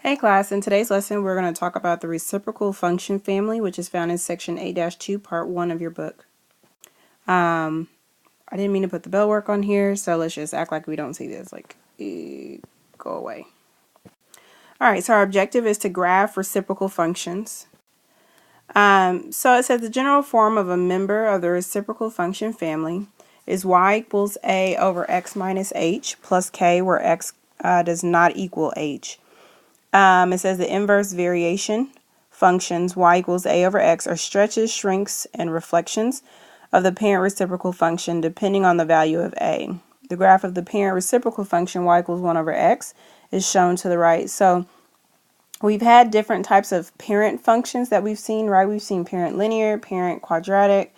Hey class, in today's lesson we're going to talk about the reciprocal function family, which is found in section 8-2 part 1 of your book. I didn't mean to put the bell work on here, so let's just act like we don't see this, like go away. Alright, so our objective is to graph reciprocal functions. So it says the general form of a member of the reciprocal function family is y equals a over x minus h plus k, where x does not equal h. It says the inverse variation functions y equals a over x are stretches, shrinks, and reflections of the parent reciprocal function depending on the value of a. The graph of the parent reciprocal function y equals 1 over x is shown to the right. So we've had different types of parent functions that we've seen, right? We've seen parent linear, parent quadratic,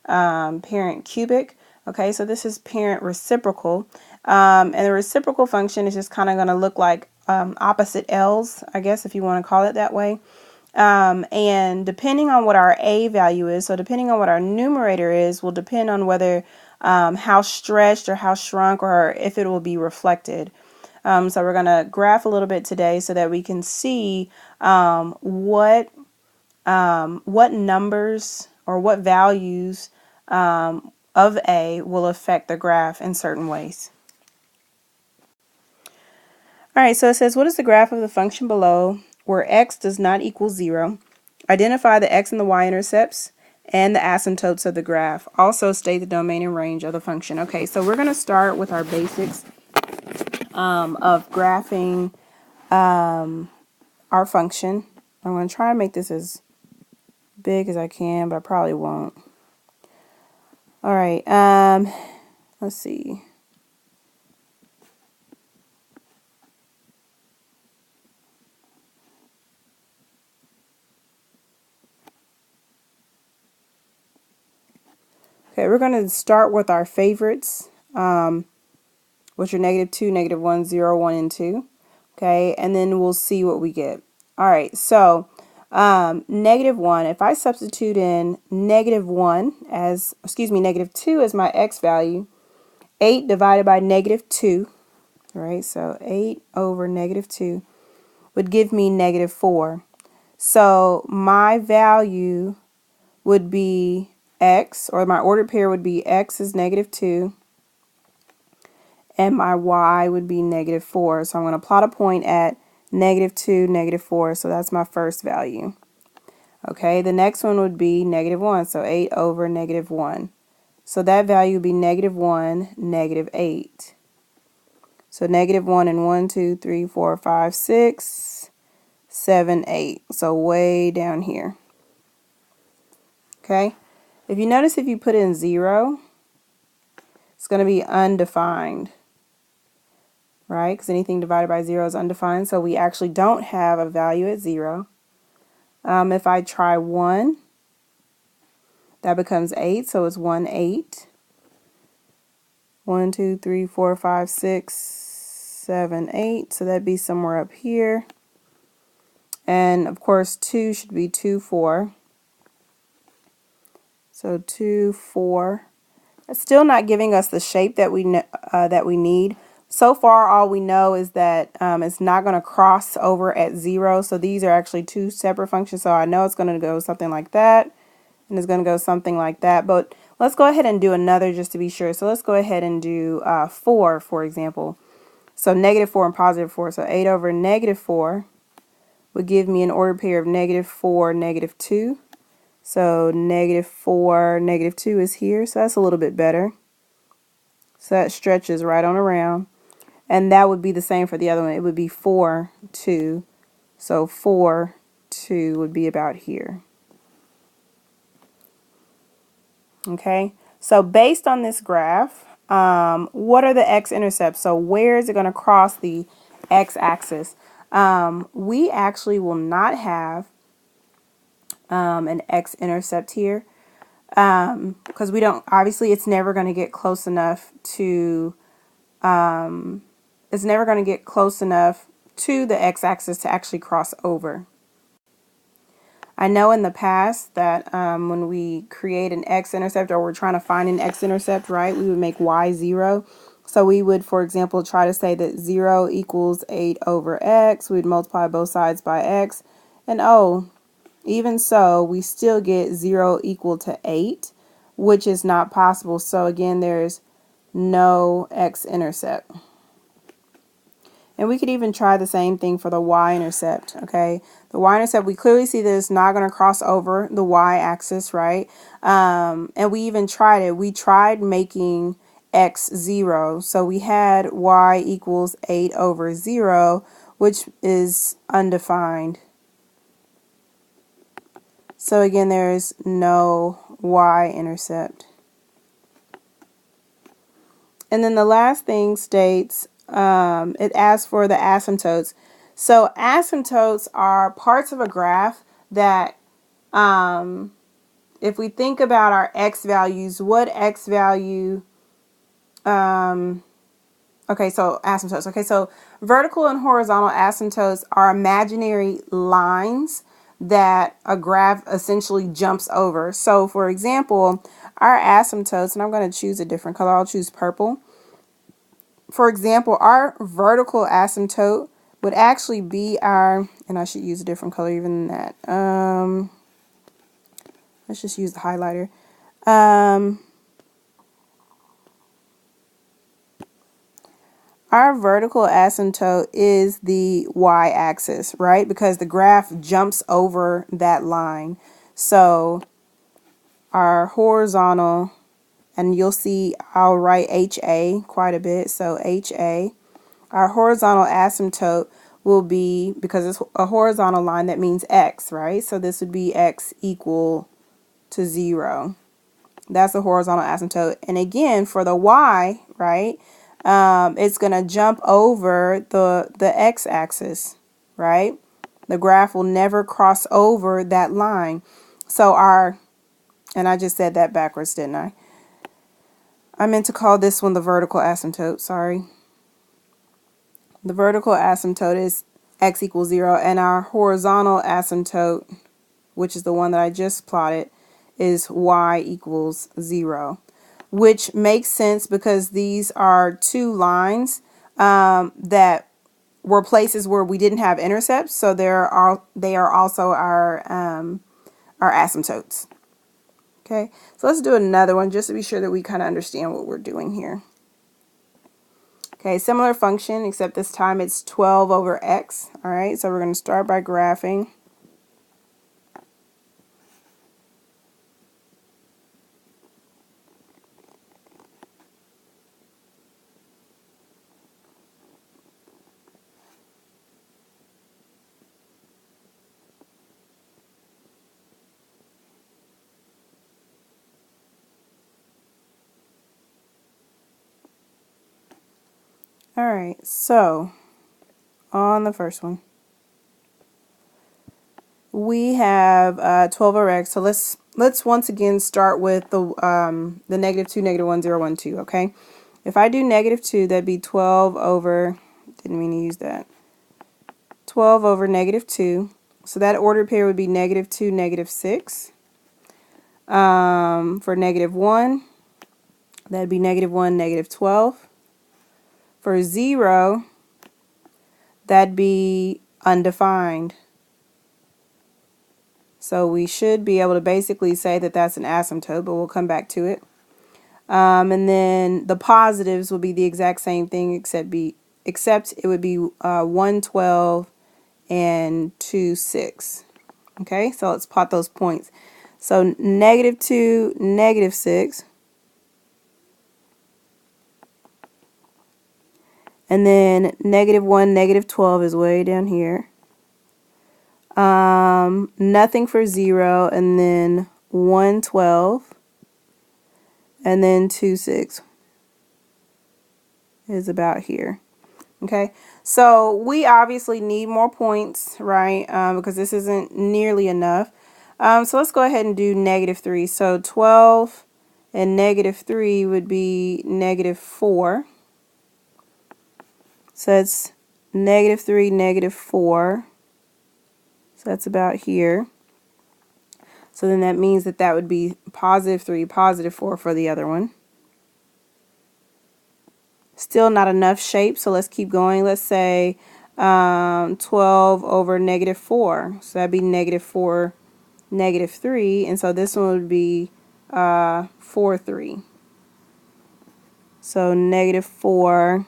parent cubic. Okay, so this is parent reciprocal. And the reciprocal function is just kind of going to look like opposite L's, I guess, if you want to call it that way. And depending on what our a value is, so depending on what our numerator is, will depend on whether how stretched or how shrunk, or if it will be reflected. So we're going to graph a little bit today so that we can see what numbers or what values of a will affect the graph in certain ways. All right, so it says, what is the graph of the function below where x does not equal 0? Identify the x and the y-intercepts and the asymptotes of the graph. Also state the domain and range of the function. Okay, so we're going to start with our basics of graphing our function. I'm going to try and make this as big as I can, but I probably won't. All right, let's see. Okay, we're going to start with our favorites, which are -2, -1, 0, 1, and 2. Okay, and then we'll see what we get. All right, so -1, if I substitute in -1 as, -2 as my x value, 8 divided by -2, right? So 8 over -2 would give me -4. So my value would be x, or my ordered pair would be x is -2, and my y would be -4. So I'm going to plot a point at -2, -4. So that's my first value. Okay, the next one would be -1. So 8 over -1. So that value would be -1, -8. So -1 and 1, 2, 3, 4, 5, 6, 7, 8. So way down here. Okay, if you notice, if you put in 0, it's going to be undefined, right? Because anything divided by 0 is undefined. So we actually don't have a value at 0. If I try 1, that becomes 8. So it's 1, 8. 1, 2, 3, 4, 5, 6, 7, 8. So that'd be somewhere up here. And of course 2 should be 2, 4. So 2, 4. It's still not giving us the shape that we need. So far, all we know is that it's not going to cross over at 0. So these are actually two separate functions. So I know it's going to go something like that, and it's going to go something like that. But let's go ahead and do another just to be sure. So let's go ahead and do 4, for example. So -4 and +4. So 8 over -4 would give me an ordered pair of -4, -2. So -4, -2 is here. So that's a little bit better. So that stretches right on around. And that would be the same for the other one. It would be 4, 2. So 4, 2 would be about here. Okay. So based on this graph, what are the x-intercepts? So where is it going to cross the x-axis? We actually will not have an x-intercept here, because we don't, obviously it's never going to get close enough to the x-axis to actually cross over. I know in the past that when we create an x-intercept, or we're trying to find an x-intercept, right, we would make y 0. So we would, for example, try to say that 0 equals 8 over x. We'd multiply both sides by x. And oh, even so, we still get 0 equal to 8, which is not possible. So again, there's no x-intercept. And we could even try the same thing for the y-intercept, okay? The y-intercept, we clearly see that it's not going to cross over the y-axis, right? And we even tried it. We tried making x 0. So we had y equals 8 over 0, which is undefined. So again, there is no y-intercept. And then the last thing states, it asks for the asymptotes. So asymptotes are parts of a graph that, if we think about our x values, what x value, okay, so asymptotes. Okay, so vertical and horizontal asymptotes are imaginary lines that a graph essentially jumps over. So for example, our asymptotes, and I'm going to choose a different color, I'll choose purple. For example, our vertical asymptote would actually be our, and I should use a different color even than that. Let's just use the highlighter. Our vertical asymptote is the y-axis, right? Because the graph jumps over that line. So our horizontal, and you'll see I'll write HA quite a bit. So HA, our horizontal asymptote will be, because it's a horizontal line, that means x, right? So this would be x equal to 0. That's a horizontal asymptote. And again, for the y, right, it's going to jump over the x-axis, right? The graph will never cross over that line. So our, and I just said that backwards, didn't I? I meant to call this one the vertical asymptote, sorry. The vertical asymptote is x equals 0, and our horizontal asymptote, which is the one that I just plotted, is y equals 0, which makes sense because these are two lines that were places where we didn't have intercepts, so they are also our asymptotes. Okay, so let's do another one just to be sure that we kind of understand what we're doing here. Okay, similar function, except this time it's 12 over x. All right, so we're going to start by graphing. All right, so on the first one, we have 12 over x. So let's once again start with the -2, -1, 0, 1, 2. Okay, if I do -2, that'd be 12 over. Didn't mean to use that. 12 over -2. So that ordered pair would be -2, -6. For -1, that'd be -1, -12. For 0, that'd be undefined. So we should be able to basically say that that's an asymptote, but we'll come back to it. And then the positives will be the exact same thing, except it would be 1, 12 and 2, 6. Okay, so let's plot those points. So -2, -6. And then -1, -12 is way down here. Nothing for 0, and then 1, 12, and then 2, 6 is about here. Okay, so we obviously need more points, right? Because this isn't nearly enough. So let's go ahead and do -3. So 12 and -3 would be -4. So it's -3, -4. So that's about here. So then that means that that would be +3, +4 for the other one. Still not enough shape, so let's keep going. Let's say 12 over -4. So that'd be -4, -3. And so this one would be 4, 3. So -4,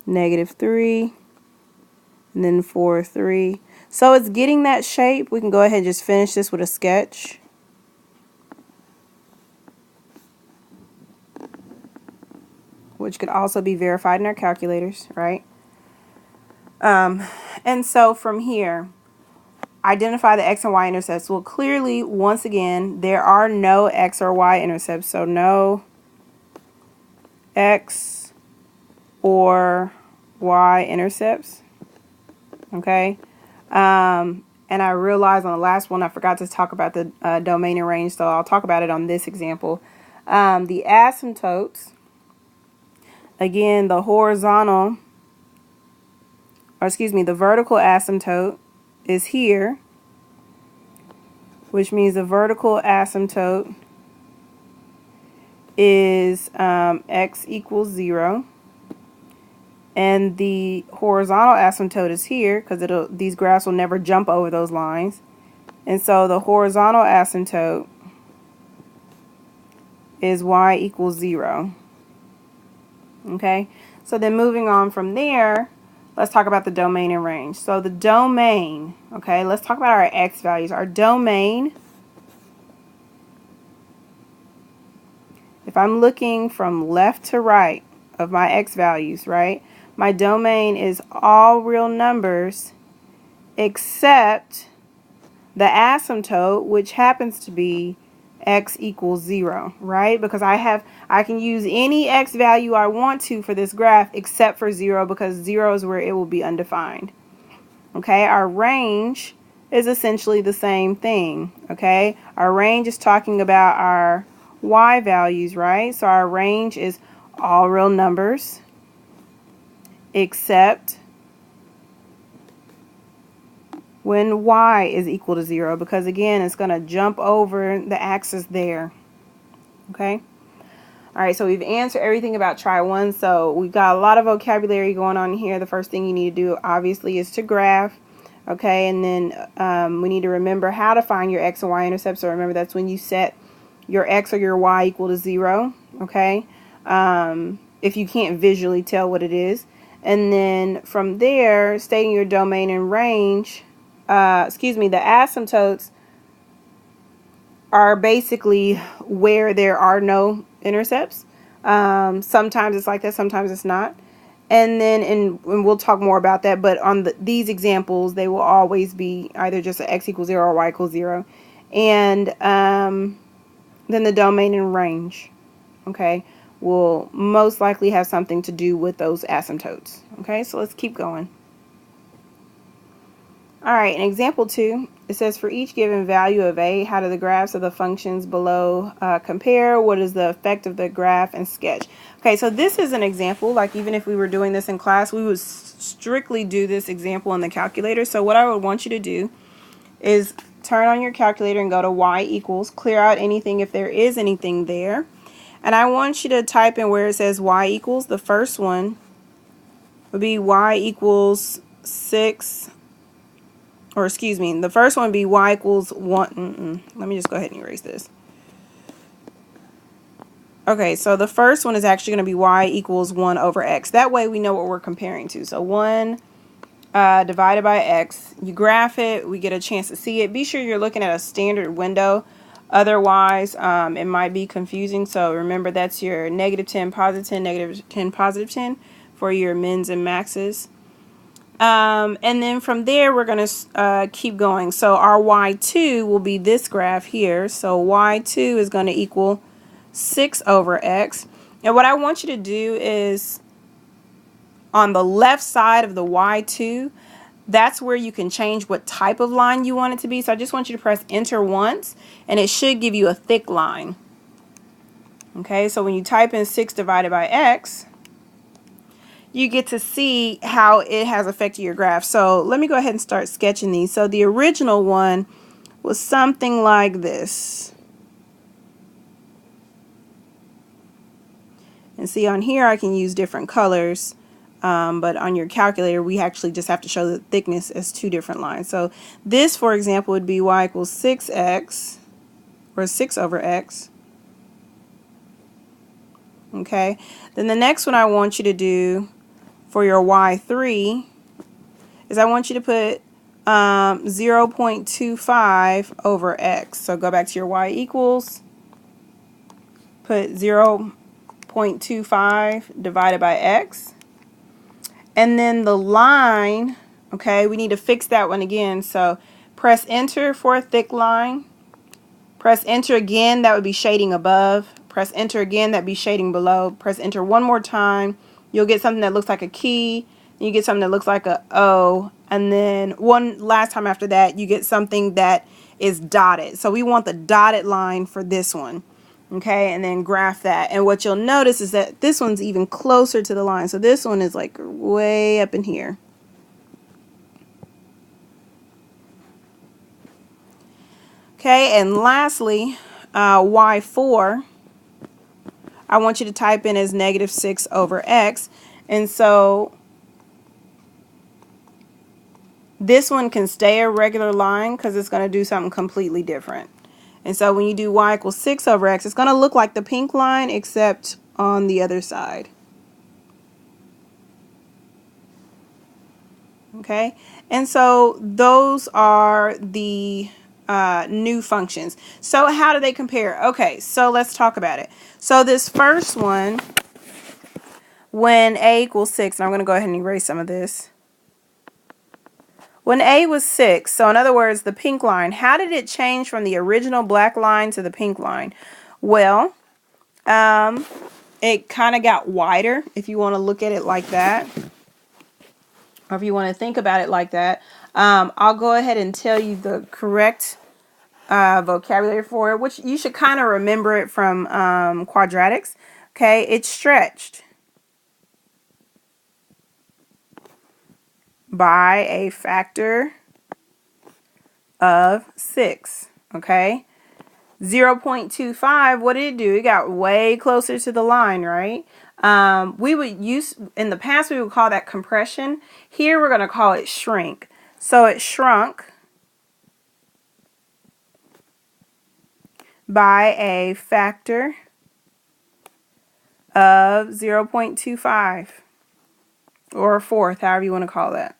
-3, and then 4, 3. So it's getting that shape. We can go ahead and just finish this with a sketch. Which could also be verified in our calculators, right? And so from here, identify the x and y intercepts. Well, clearly, once again, there are no x or y intercepts. So no x or y intercepts. Okay. And I realized on the last one, I forgot to talk about the domain and range, so I'll talk about it on this example. The asymptotes, again, the vertical asymptote is here, which means the vertical asymptote is x equals 0. And the horizontal asymptote is here because these graphs will never jump over those lines. And so the horizontal asymptote is y equals 0. Okay, so then moving on from there, let's talk about the domain and range. So the domain, okay, let's talk about our x values. Our domain, if I'm looking from left to right of my x values, right, my domain is all real numbers except the asymptote, which happens to be x equals 0, right? Because I can use any x value I want to for this graph except for 0, because 0 is where it will be undefined. Okay, our range is essentially the same thing. Okay, our range is talking about our y values, right? So our range is all real numbers except when y is equal to 0, because again, it's going to jump over the axis there. Okay. All right, so we've answered everything about try 1. So we've got a lot of vocabulary going on here. The first thing you need to do, obviously, is to graph. Okay, and then we need to remember how to find your x and y intercepts. So remember, that's when you set your x or your y equal to 0. Okay, if you can't visually tell what it is. And then from there, stating your domain and range, the asymptotes are basically where there are no intercepts. Sometimes it's like that, sometimes it's not. And then, and we'll talk more about that, but on these examples, they will always be either just an x equals 0 or y equals 0. And then the domain and range, okay, will most likely have something to do with those asymptotes. Okay, so let's keep going. All right, in example 2, it says for each given value of a, how do the graphs of the functions below compare? What is the effect of the graph, and sketch? Okay, so this is an example. Like, even if we were doing this in class, we would strictly do this example in the calculator. So what I would want you to do is turn on your calculator and go to y equals, clear out anything if there is anything there. And I want you to type in where it says y equals. The first one would be y equals 6. Or excuse me, the first one would be y equals 1. Let me just go ahead and erase this. Okay, so the first one is actually going to be y equals 1 over x. That way we know what we're comparing to. So 1 divided by x. You graph it. We get a chance to see it. Be sure you're looking at a standard window. Otherwise, it might be confusing. So remember, that's your -10, +10, -10, +10 for your mins and maxes. And then from there, we're going to keep going. So our y2 will be this graph here. So y2 is going to equal 6 over x. And what I want you to do is, on the left side of the y2, that's where you can change what type of line you want it to be. So I just want you to press enter once, and it should give you a thick line. Okay, so when you type in 6 divided by x, you get to see how it has affected your graph. So let me go ahead and start sketching these. So the original one was something like this. And see on here I can use different colors, but on your calculator we actually just have to show the thickness as two different lines. So this, for example, would be y equals 6x, or 6 over x. Okay, then the next one I want you to do for your y3 is I want you to put 0.25 over x. So go back to your y equals, put 0.25 divided by x. And then the line, okay, we need to fix that one again. So press enter for a thick line. Press enter again, that would be shading above. Press enter again, that'd be shading below. Press enter one more time. You'll get something that looks like a key. You get something that looks like a O. And then one last time after that, you get something that is dotted. So we want the dotted line for this one. Okay, and then graph that. And what you'll notice is that this one's even closer to the line. So this one is like way up in here. Okay, and lastly, y4, I want you to type in as negative 6 over x. And so this one can stay a regular line because it's going to do something completely different. And so when you do y equals 6 over x, it's going to look like the pink line except on the other side. Okay, and so those are the new functions. So how do they compare? Okay, so let's talk about it. So this first one, when a equals 6, and I'm going to go ahead and erase some of this. When a was 6, so in other words, the pink line, how did it change from the original black line to the pink line? Well, it kind of got wider, if you want to look at it like that, or if you want to think about it like that. I'll go ahead and tell you the correct vocabulary for it, which you should kind of remember it from quadratics. Okay, it's stretched by a factor of 6. Okay, 0.25, what did it do? It got way closer to the line, right? We would use, in the past we would call that compression. Here we're going to call it shrink. So it shrunk by a factor of 0.25, or a fourth, however you want to call that.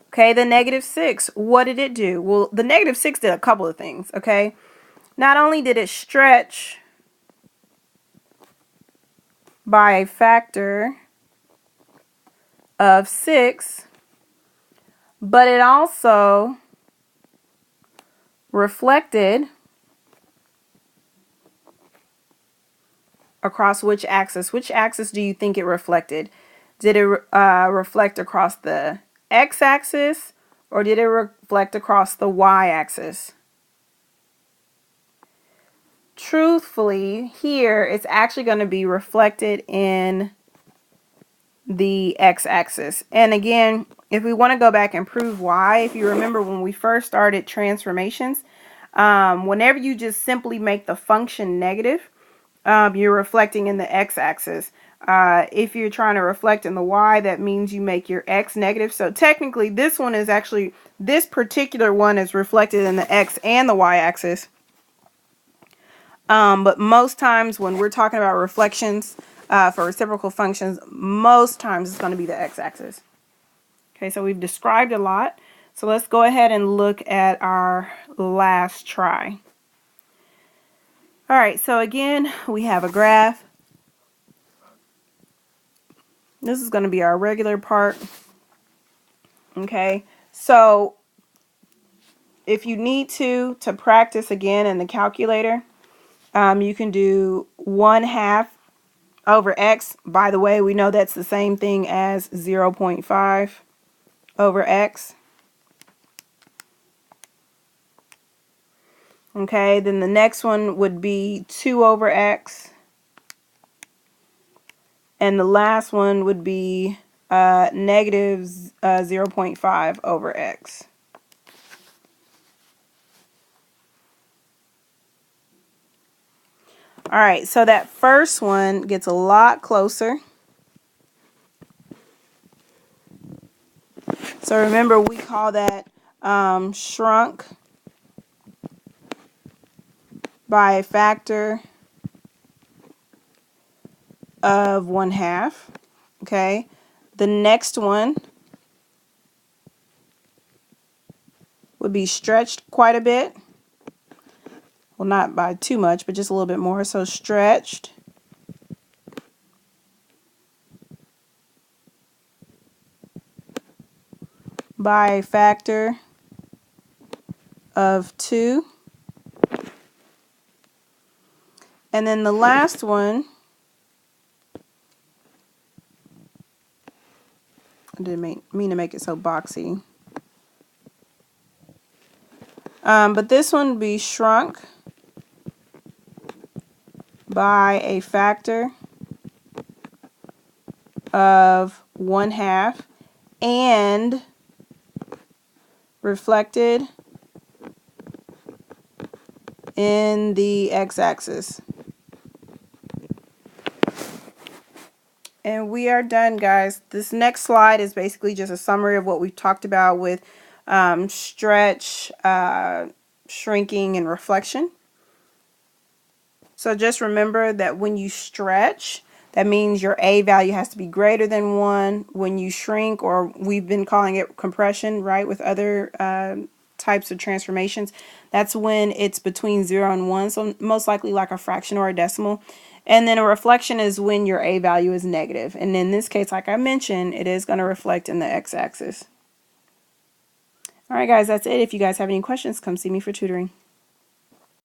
Okay, the negative 6, what did it do? Well, the negative 6 did a couple of things, okay? Not only did it stretch by a factor of 6, but it also reflected across which axis? Which axis do you think it reflected? Did it reflect across the x-axis, or did it reflect across the y-axis? Truthfully, here it's actually going to be reflected in the x-axis. And again, if we want to go back and prove why, if you remember when we first started transformations, whenever you just simply make the function negative, you're reflecting in the x-axis. If you're trying to reflect in the y, that means you make your x negative. So technically this one is actually, this particular one is reflected in the x and the y-axis. But most times when we're talking about reflections for reciprocal functions, most times it's going to be the x-axis. Okay, so we've described a lot. So let's go ahead and look at our last try. All right, so again, we have a graph. This is going to be our regular part. Okay, so if you need to practice again in the calculator, you can do 1/2 over x. By the way, we know that's the same thing as 0.5 over x. Okay, then the next one would be 2 over x. And the last one would be negative 0.5 over x. All right, so that first one gets a lot closer. So remember, we call that shrunk by a factor of 1/2. Okay, the next one would be stretched quite a bit. Well, not by too much, but just a little bit more. So stretched by a factor of 2. And then the last one, I didn't mean to make it so boxy. But this one would be shrunk by a factor of 1/2 and reflected in the x-axis. And we are done, guys. This next slide is basically just a summary of what we've talked about with stretch, shrinking, and reflection. So just remember that when you stretch, that means your A value has to be greater than 1. When you shrink, or we've been calling it compression, right, with other types of transformations, that's when it's between 0 and 1, so most likely like a fraction or a decimal. And then a reflection is when your A value is negative. And in this case, like I mentioned, it is going to reflect in the x-axis. All right, guys, that's it. If you guys have any questions, come see me for tutoring.